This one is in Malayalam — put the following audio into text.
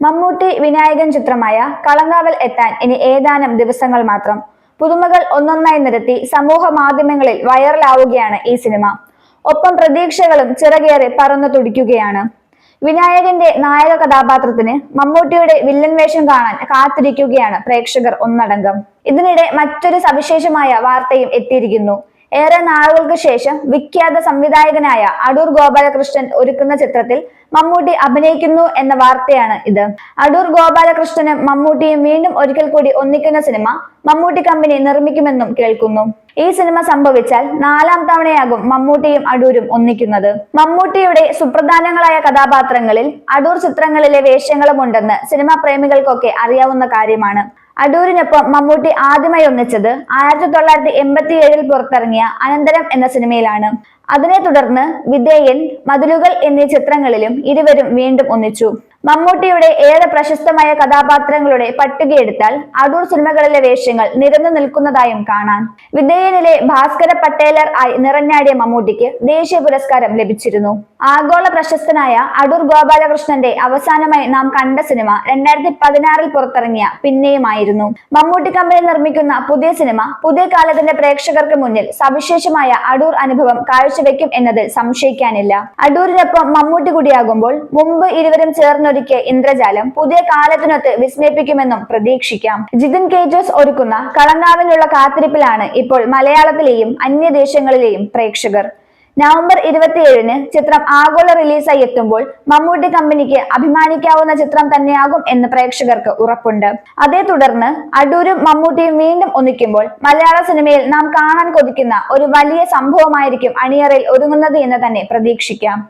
മമ്മൂട്ടി വിനായകൻ ചിത്രമായ കളങ്കാവൽ എത്താൻ ഇനി ഏതാനും ദിവസങ്ങൾ മാത്രം. പുതുമകൾ ഒന്നൊന്നായി നിരത്തി സമൂഹ മാധ്യമങ്ങളിൽ വൈറലാവുകയാണ് ഈ സിനിമ. ഒപ്പം പ്രതീക്ഷകളും ചിറകേറി പറന്നു തുടിക്കുകയാണ്. വിനായകന്റെ നായക കഥാപാത്രത്തിന് മമ്മൂട്ടിയുടെ വില്ലൻ വേഷം കാണാൻ കാത്തിരിക്കുകയാണ് പ്രേക്ഷകർ ഒന്നടങ്കം. ഇതിനിടെ മറ്റൊരു സവിശേഷമായ വാർത്തയും എത്തിയിരിക്കുന്നു. ഏറെ നാളുകൾക്ക് ശേഷം വിഖ്യാത സംവിധായകനായ അടൂർ ഗോപാലകൃഷ്ണൻ ഒരുക്കുന്ന ചിത്രത്തിൽ മമ്മൂട്ടി അഭിനയിക്കുന്നു എന്ന വാർത്തയാണ് ഇത്. അടൂർ ഗോപാലകൃഷ്ണനും മമ്മൂട്ടിയും വീണ്ടും ഒരിക്കൽ കൂടി ഒന്നിക്കുന്ന സിനിമ മമ്മൂട്ടി കമ്പനി നിർമ്മിക്കുമെന്നും കേൾക്കുന്നു. ഈ സിനിമ സംഭവിച്ചാൽ 4ാം തവണയാകും മമ്മൂട്ടിയും അടൂരും ഒന്നിക്കുന്നത്. മമ്മൂട്ടിയുടെ സുപ്രധാനങ്ങളായ കഥാപാത്രങ്ങളിൽ അടൂർ ചിത്രങ്ങളിലെ വേഷങ്ങളും ഉണ്ടെന്ന് സിനിമാ പ്രേമികൾക്കൊക്കെ അറിയാവുന്ന കാര്യമാണ്. അടൂരിനൊപ്പം മമ്മൂട്ടി ആദ്യമായി ഒന്നിച്ചത് 1987 പുറത്തിറങ്ങിയ അനന്തരം എന്ന സിനിമയിലാണ്. അതിനെ തുടർന്ന് വിധേയൻ, മതിലുകൾ എന്നീ ചിത്രങ്ങളിലും ഇരുവരും വീണ്ടും ഒന്നിച്ചു. മമ്മൂട്ടിയുടെ ഏറെ പ്രശസ്തമായ കഥാപാത്രങ്ങളുടെ പട്ടികയെടുത്താൽ അടൂർ സിനിമകളിലെ വേഷങ്ങൾ നിരന്നു നിൽക്കുന്നതായും കാണാൻ. വിധേയനിലെ ഭാസ്കര പട്ടേലർ ആയി നിറഞ്ഞാടിയ മമ്മൂട്ടിക്ക് ദേശീയ പുരസ്കാരം ലഭിച്ചിരുന്നു. ആഗോള പ്രശസ്തനായ അടൂർ ഗോപാലകൃഷ്ണന്റെ അവസാനമായി നാം കണ്ട സിനിമ 2016 പുറത്തിറങ്ങിയ പിന്നെയുമായിരുന്നു. മമ്മൂട്ടി കമ്പനി നിർമ്മിക്കുന്ന പുതിയ സിനിമ പുതിയ കാലത്തിന്റെ പ്രേക്ഷകർക്ക് മുന്നിൽ സവിശേഷമായ അടൂർ അനുഭവം കാഴ്ചവെക്കും എന്നതിൽ സംശയിക്കാനില്ല. അടൂരിനൊപ്പം മമ്മൂട്ടി കൂടിയാകുമ്പോൾ മുമ്പ് ഇരുവരും ചേർന്നൊരുക്കിയ ഇന്ദ്രജാലം പുതിയ കാലത്തിനൊത്ത് വിസ്മയിപ്പിക്കുമെന്നും പ്രതീക്ഷിക്കാം. ജിതിൻ കെ ജോസ് ഒരുക്കുന്ന കളങ്കാവിനുള്ള കാത്തിരിപ്പിലാണ് ഇപ്പോൾ മലയാളത്തിലെയും അന്യദേശങ്ങളിലെയും പ്രേക്ഷകർ. നവംബർ 27-ന് ചിത്രം ആഗോള റിലീസായി എത്തുമ്പോൾ മമ്മൂട്ടി കമ്പനിക്ക് അഭിമാനിക്കാവുന്ന ചിത്രം തന്നെയാകും എന്ന് പ്രേക്ഷകർക്ക് ഉറപ്പുണ്ട്. അതേ തുടർന്ന് അടൂരും മമ്മൂട്ടിയും വീണ്ടും ഒന്നിക്കുമ്പോൾ മലയാള സിനിമയിൽ നാം കാണാൻ കൊതിക്കുന്ന ഒരു വലിയ സംഭവമായിരിക്കും അണിയറയിൽ ഒരുങ്ങുന്നത് എന്ന് തന്നെ പ്രതീക്ഷിക്കാം.